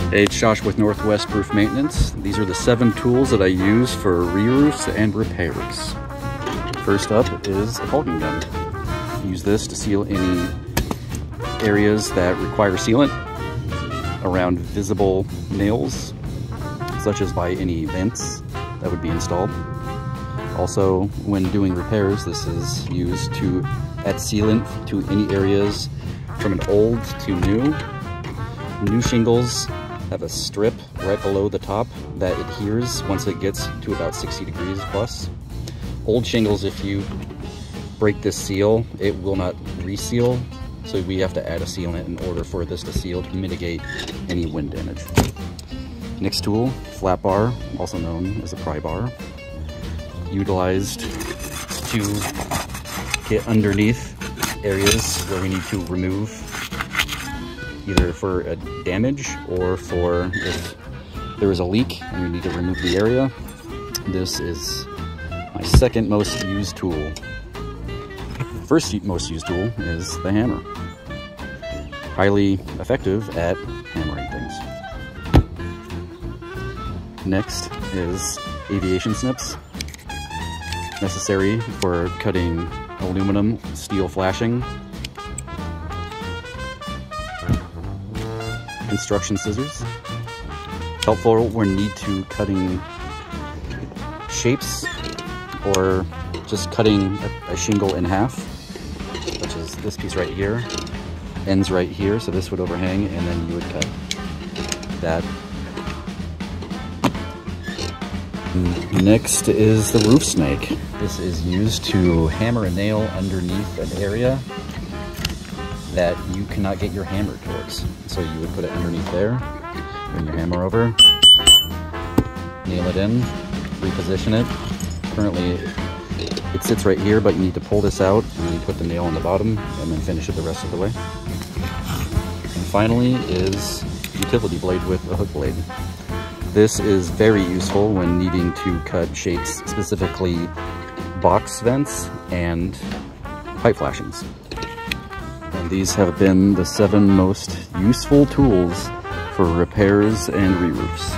Hey, it's Josh with Northwest Roof Maintenance. These are the 7 tools that I use for re-roofs and repairs. First up is a Puling Gun. Use this to seal any areas that require sealant around visible nails, such as by any vents that would be installed. Also, when doing repairs, this is used to add sealant to any areas from an old to new. New shingles have a strip right below the top that adheres once it gets to about 60 degrees plus. Old shingles, if you break this seal, it will not reseal, so we have to add a sealant in order for this to seal to mitigate any wind damage. Next tool, flat bar, also known as a pry bar, utilized to get underneath areas where we need to remove, either for a damage or for if there is a leak and we need to remove the area. This is my second most used tool. First most used tool is the hammer. Highly effective at hammering things. Next is aviation snips, necessary for cutting aluminum, steel flashing. Construction scissors, helpful when need to cutting shapes or just cutting a shingle in half, such as this piece right here, ends right here, so this would overhang and then you would cut that. Next is the roof snake. This is used to hammer a nail underneath an area that you cannot get your hammer towards. So you would put it underneath there, bring your hammer over, nail it in, reposition it. Currently it sits right here, but you need to pull this out and then you put the nail on the bottom and then finish it the rest of the way. And finally is utility blade with a hook blade. This is very useful when needing to cut shapes, specifically box vents and pipe flashings. And these have been the 7 most useful tools for repairs and re-roofs.